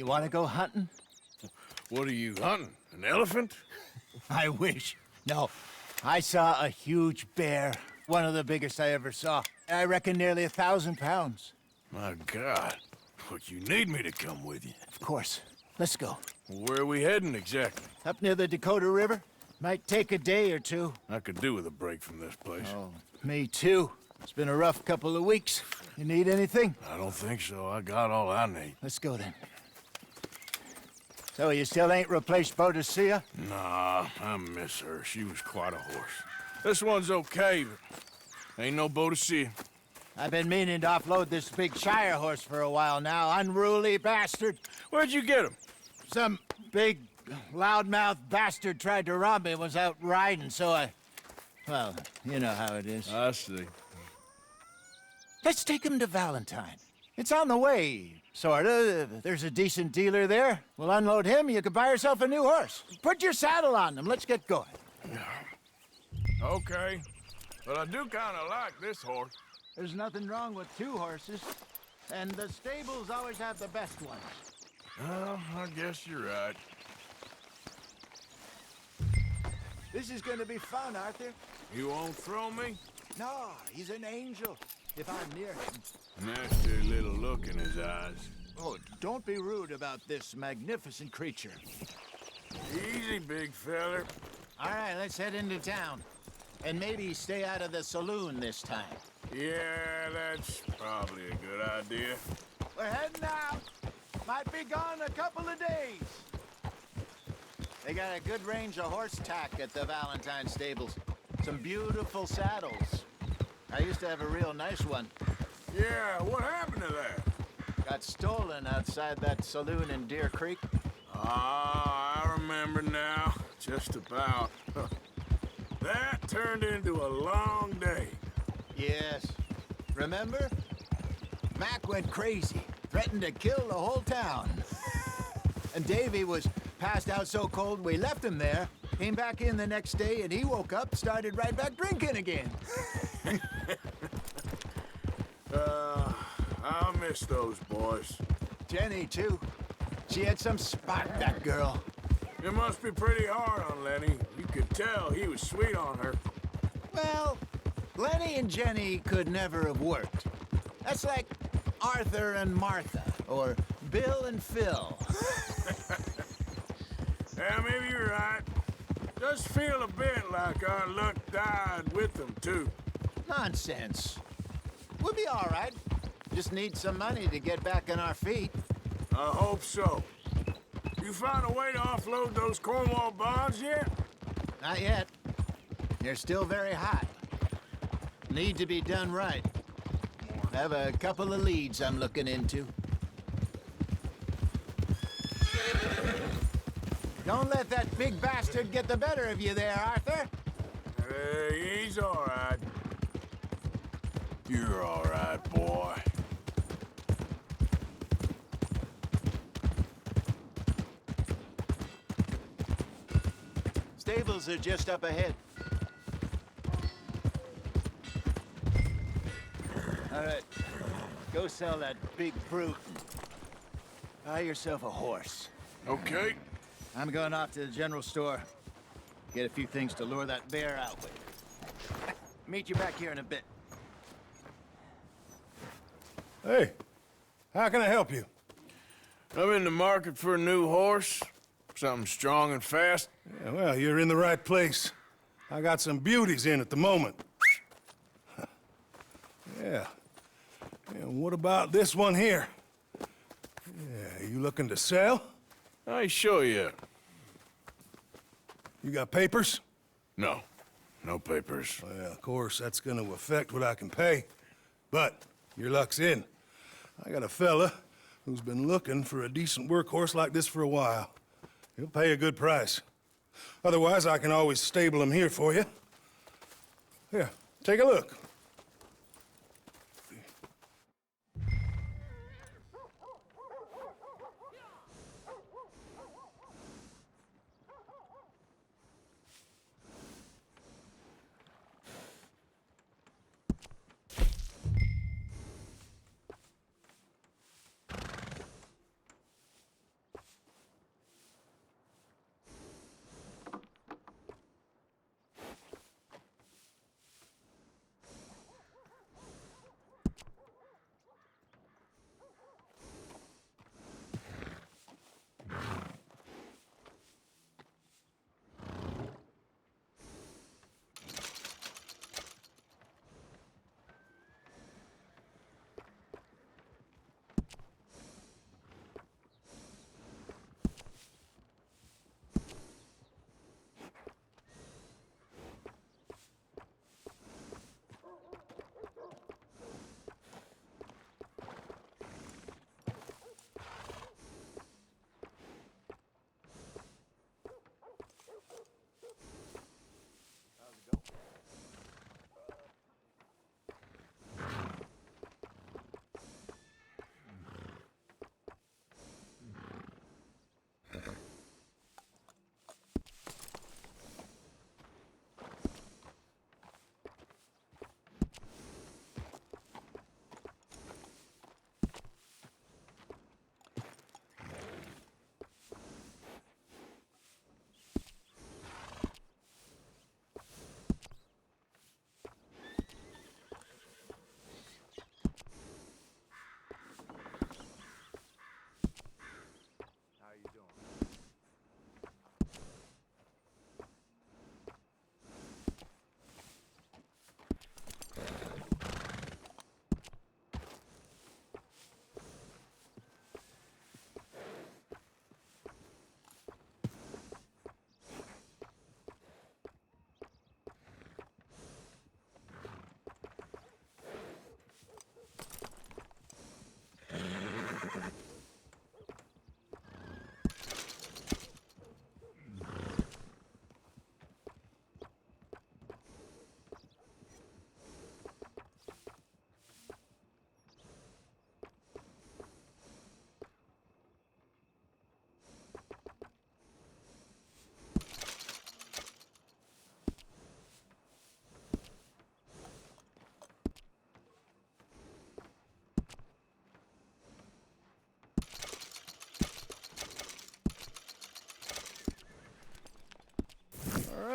You want to go hunting? What are you hunting? An elephant? I wish. No, I saw a huge bear. One of the biggest I ever saw. I reckon nearly 1,000 pounds. My God. But you need me to come with you. Of course. Let's go. Where are we heading exactly? Up near the Dakota River. Might take a day or two. I could do with a break from this place. Oh, me too. It's been a rough couple of weeks. You need anything? I don't think so. I got all I need. Let's go then. So you still ain't replaced Boadicea? Nah, I miss her. She was quite a horse. This one's okay, but ain't no Boadicea. I've been meaning to offload this big Shire horse for a while now. Unruly bastard. Where'd you get him? Some big, loudmouth bastard tried to rob me and was out riding, so I... Well, you know how it is. I see. Let's take him to Valentine. It's on the way, sorta. There's a decent dealer there. We'll unload him, you can buy yourself a new horse. Put your saddle on him, let's get going. Okay, but I do kind of like this horse. There's nothing wrong with two horses, and the stables always have the best ones. Well, I guess you're right. This is gonna be fun, Arthur. You won't throw me? No, he's an angel, if I'm near him. Nasty little look in his eyes. Oh, don't be rude about this magnificent creature. Easy, big feller. All right, let's head into town. And maybe stay out of the saloon this time. Yeah, that's probably a good idea. We're heading out. Might be gone a couple of days. They got a good range of horse tack at the Valentine stables. Some beautiful saddles. I used to have a real nice one. Yeah, what happened to that? Got stolen outside that saloon in Deer Creek. Ah, I remember now. Just about. That turned into a long day. Yes. Remember? Mac went crazy, threatened to kill the whole town. And Davy was passed out so cold we left him there, came back in the next day, and he woke up, started right back drinking again. I miss those boys. Jenny, too. She had some spot, that girl. It must be pretty hard on Lenny. You could tell he was sweet on her. Well, Lenny and Jenny could never have worked. That's like Arthur and Martha, or Bill and Phil. Yeah, maybe you're right. Does feel a bit like our luck died with them, too. Nonsense. We'll be all right. Just need some money to get back on our feet. I hope so. You found a way to offload those Cornwall bonds yet? Not yet. They're still very hot. Need to be done right. Have a couple of leads I'm looking into. Don't let that big bastard get the better of you there, Arthur. He's all right. You're all right, boy. Stables are just up ahead. All right, go sell that big brute. Buy yourself a horse. Okay. I'm going off to the general store. Get a few things to lure that bear out with. Meet you back here in a bit. Hey, how can I help you? I'm in the market for a new horse. Something strong and fast. Yeah, well, you're in the right place. I got some beauties in at the moment. Yeah. And what about this one here? Yeah, you looking to sell? I show you. You got papers? No. No papers. Well, of course, that's gonna affect what I can pay. But your luck's in. I got a fella who's been looking for a decent workhorse like this for a while. He'll pay a good price. Otherwise, I can always stable him here for you. Here, take a look.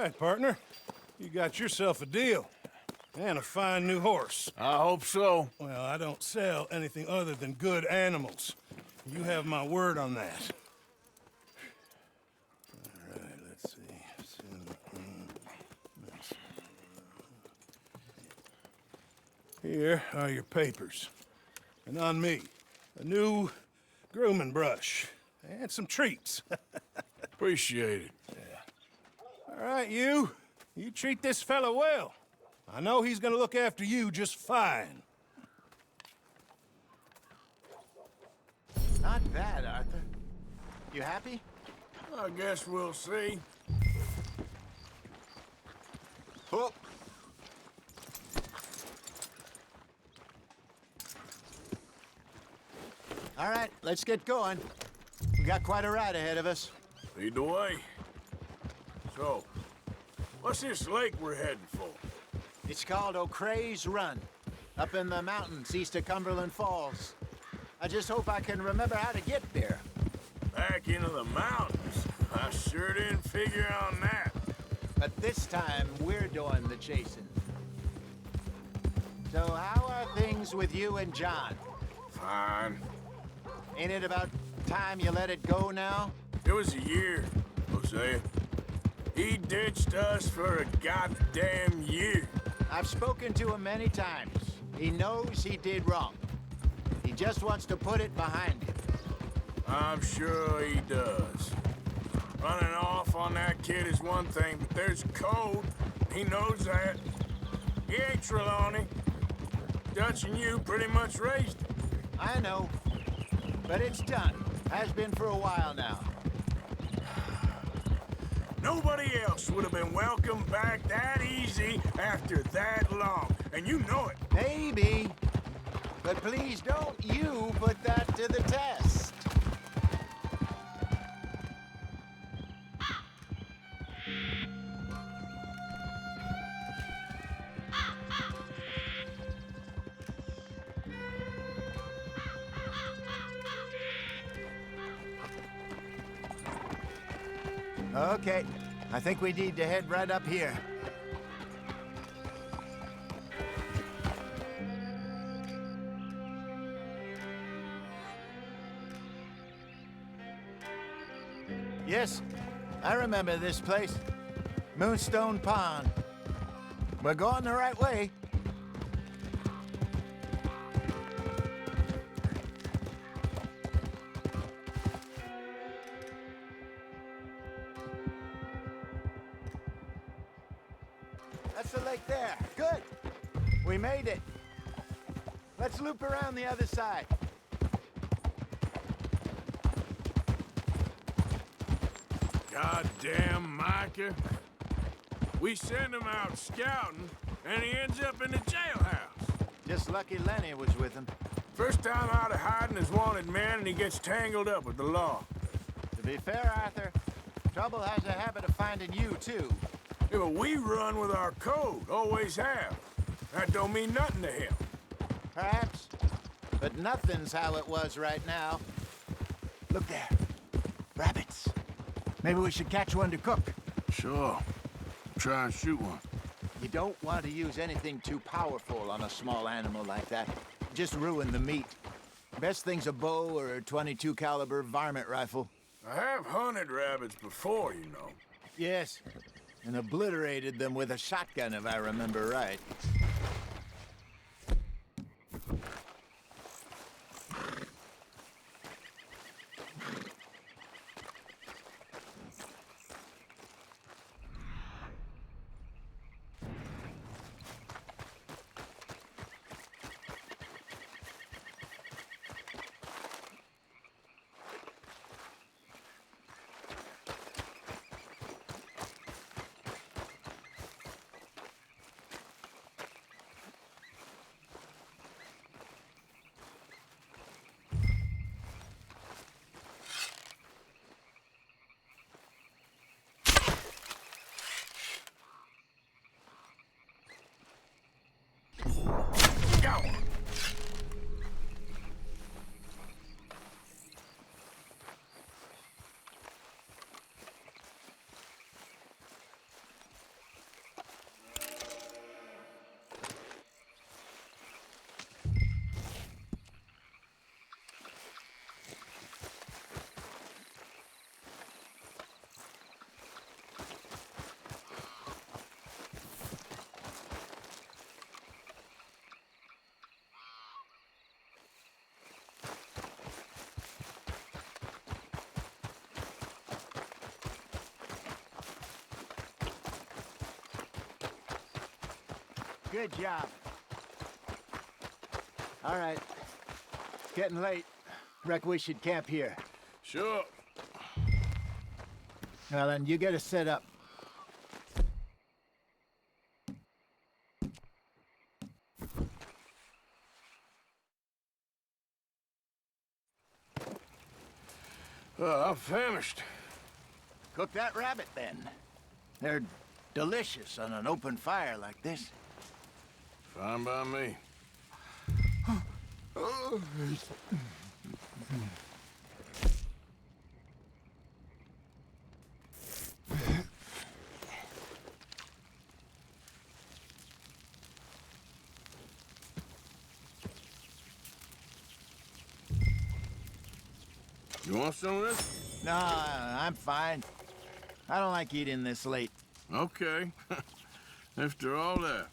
right, partner. You got yourself a deal. And a fine new horse. I hope so. Well, I don't sell anything other than good animals. You have my word on that. All right, let's see. Here are your papers. And on me, a new grooming brush. And some treats. Appreciate it. All right, you. You treat this fella well. I know he's gonna look after you just fine. Not bad, Arthur. You happy? I guess we'll see. Oh. All right, let's get going. We got quite a ride ahead of us. Lead the way. So, what's this lake we're heading for? It's called O'Creagh's Run, up in the mountains east of Cumberland Falls. I just hope I can remember how to get there. Back into the mountains? I sure didn't figure on that. But this time, we're doing the chasing. So how are things with you and John? Fine. Ain't it about time you let it go now? It was a year, Hosea. He ditched us for a goddamn year. I've spoken to him many times. He knows he did wrong. He just wants to put it behind him. I'm sure he does. Running off on that kid is one thing, but there's code. He knows that. He ain't Trelawney. Dutch and you pretty much raised him. I know. But it's done. Has been for a while now. Nobody else would have been welcomed back that easy after that long, and you know it. Maybe. But please don't you put that to the test. Okay, I think we need to head right up here. Yes, I remember this place. Moonstone Pond. We're going the right way. That's the lake there. Good. We made it. Let's loop around the other side. Goddamn Micah. We send him out scouting, and he ends up in the jailhouse. Just lucky Lenny was with him. First time out of hiding as wanted man, and he gets tangled up with the law. To be fair, Arthur, trouble has a habit of finding you, too. Yeah, but we run with our code, always have. That don't mean nothing to him. Perhaps. But nothing's how it was right now. Look there. Rabbits. Maybe we should catch one to cook. Sure. Try and shoot one. You don't want to use anything too powerful on a small animal like that. Just ruin the meat. Best thing's a bow or a .22 caliber varmint rifle. I have hunted rabbits before, you know. Yes, and obliterated them with a shotgun, if I remember right. Good job. All right. Getting late. Reckon we should camp here. Sure. Well, then you get us set up. I'm famished. Cook that rabbit, then. They're delicious on an open fire like this. Fine by me. You want some of this? No, I'm fine. I don't like eating this late. Okay. After all that.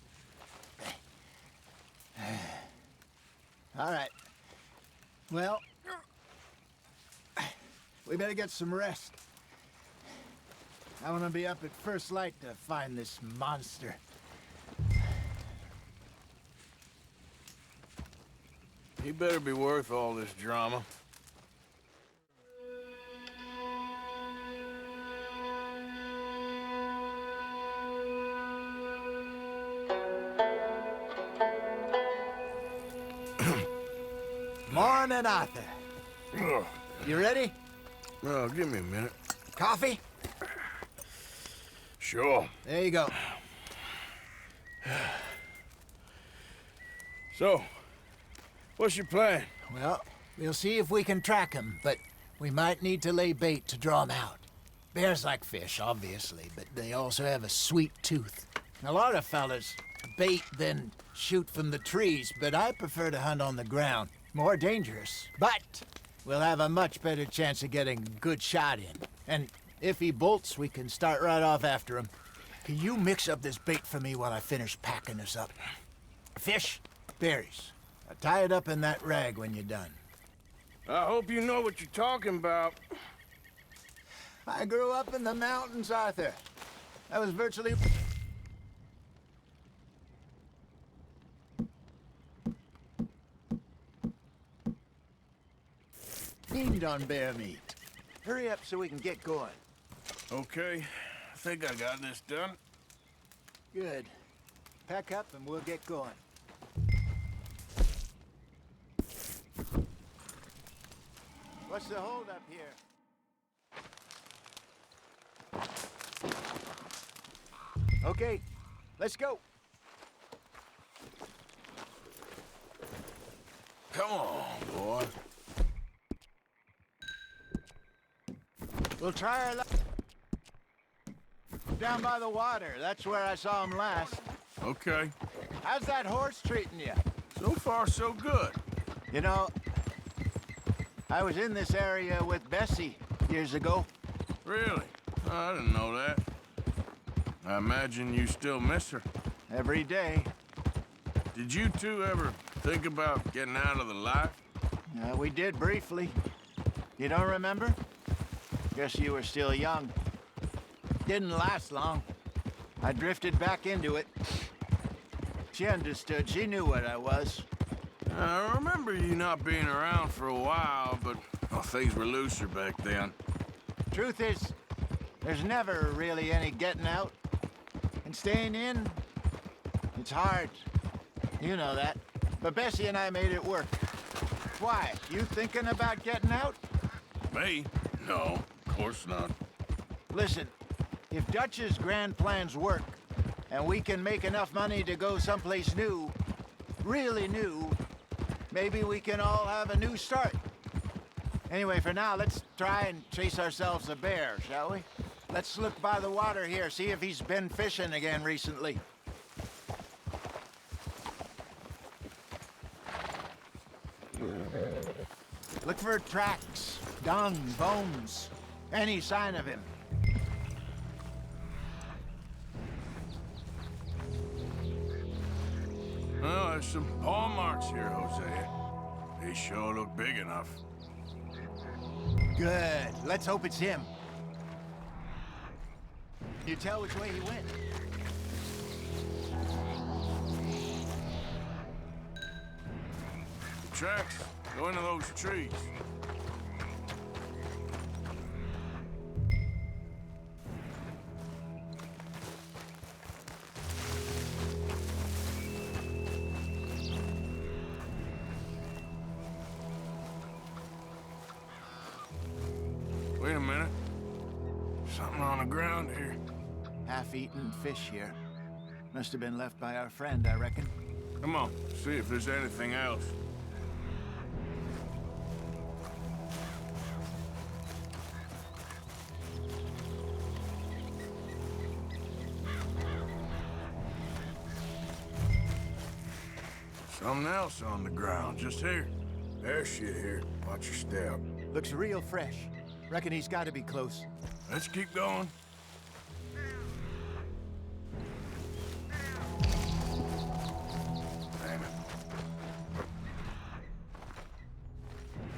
All right. Well, we better get some rest. I want to be up at first light to find this monster. He better be worth all this drama. Morning, Arthur. Ugh. You ready? Well, give me a minute. Coffee? Sure. There you go. So, what's your plan? Well, we'll see if we can track him, but we might need to lay bait to draw him out. Bears like fish, obviously, but they also have a sweet tooth. A lot of fellas bait, then shoot from the trees, but I prefer to hunt on the ground. More dangerous, but we'll have a much better chance of getting a good shot in. And if he bolts, we can start right off after him. Can you mix up this bait for me while I finish packing this up? Fish, berries. Tie it up in that rag when you're done. I hope you know what you're talking about. I grew up in the mountains, Arthur. I was virtually... fiend on bear meat. Hurry up so we can get going. Okay, I think I got this done. Good. Pack up and we'll get going. What's the holdup here? Okay, let's go. Come on, boy. We'll try our luck down by the water. That's where I saw him last. Okay. How's that horse treating you? So far, so good. You know, I was in this area with Bessie years ago. Really? Oh, I didn't know that. I imagine you still miss her. Every day. Did you two ever think about getting out of the life? We did briefly. You don't remember? Guess you were still young. Didn't last long. I drifted back into it. She understood. She knew what I was. I remember you not being around for a while, but things were looser back then. Truth is, there's never really any getting out. And staying in, it's hard. You know that. But Bessie and I made it work. Why? You thinking about getting out? Me? No, of course not. Listen, if Dutch's grand plans work, and we can make enough money to go someplace new, really new, maybe we can all have a new start. Anyway, for now, let's try and chase ourselves a bear, shall we? Let's look by the water here, see if he's been fishing again recently. Look for tracks, dung, bones, any sign of him. Well, there's some paw marks here, Hosea. They sure look big enough. Good. Let's hope it's him. Can you tell which way he went? tracks. Go into those trees. Wait a minute. Something on the ground here. Half-eaten fish here. Must have been left by our friend, I reckon. Come on, see if there's anything else. Something else on the ground, just here. There's shit here. Watch your step. Looks real fresh. Reckon he's got to be close. Let's keep going. Damn it.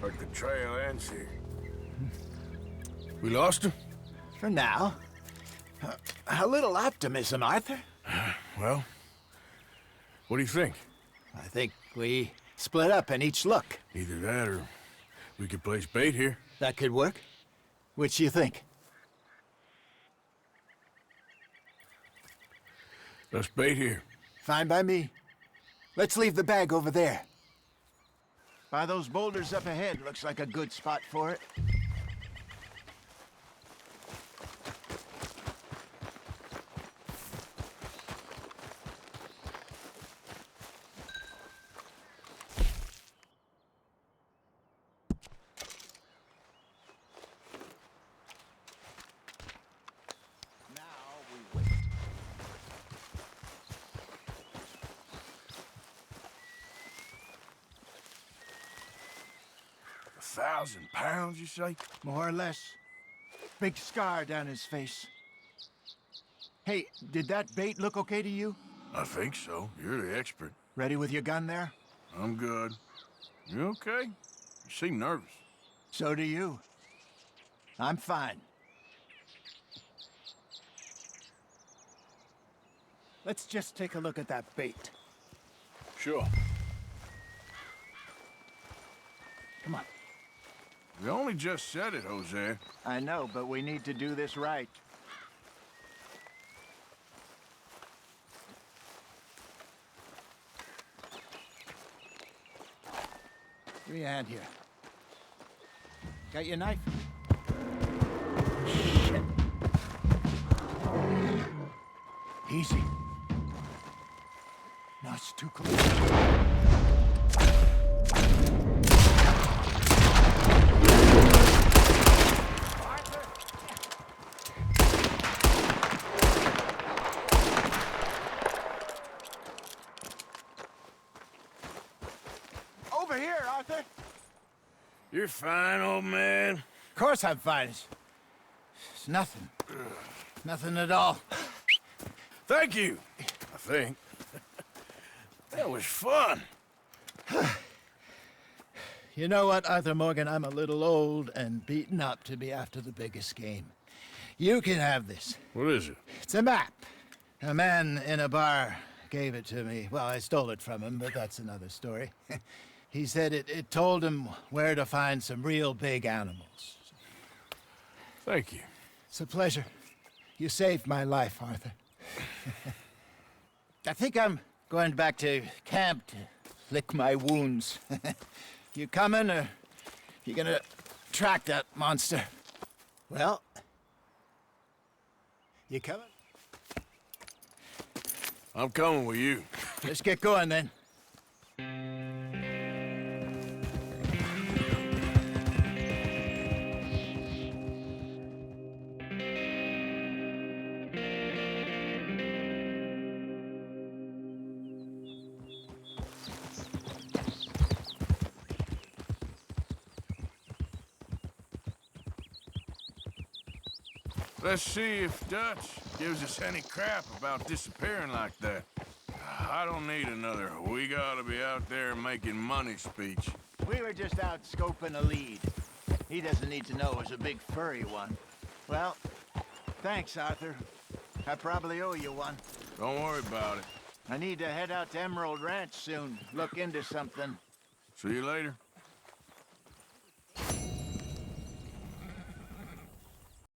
Like the trail ends here. We lost him? For now. A little optimism, Arthur. Well, what do you think? I think we split up and each look. Either that or we could place bait here. That could work. Which you think? Let's bait here. Fine by me. Let's leave the bag over there. By those boulders up ahead, looks like a good spot for it. Now we wait. 1,000 pounds, you say? More or less. Big scar down his face. Hey, did that bait look okay to you? I think so. You're the expert. Ready with your gun there? I'm good. You okay? You seem nervous. So do you. I'm fine. Let's just take a look at that bait. Sure. Come on. We only just said it, Hosea. I know, but we need to do this right. Give me a hand here. Got your knife? Shit. Easy. No, it's too close. Over here, Arthur. You're fine, old man. Of course I'm fine. It's nothing. Nothing at all. Thank you, I think. That was fun. You know what, Arthur Morgan? I'm a little old and beaten up to be after the biggest game. You can have this. What is it? It's a map. A man in a bar gave it to me. Well, I stole it from him, but that's another story. He said it told him where to find some real big animals. Thank you. It's a pleasure. You saved my life, Arthur. I think I'm going back to camp to lick my wounds. You coming, or you gonna track that monster? Well, you coming? I'm coming with you. Let's get going, then. Let's see if Dutch gives us any crap about disappearing like that. I don't need another "we gotta be out there making money" speech. We were just out scoping a lead. He doesn't need to know it was a big furry one. Well, thanks, Arthur. I probably owe you one. Don't worry about it. I need to head out to Emerald Ranch soon, look into something. See you later.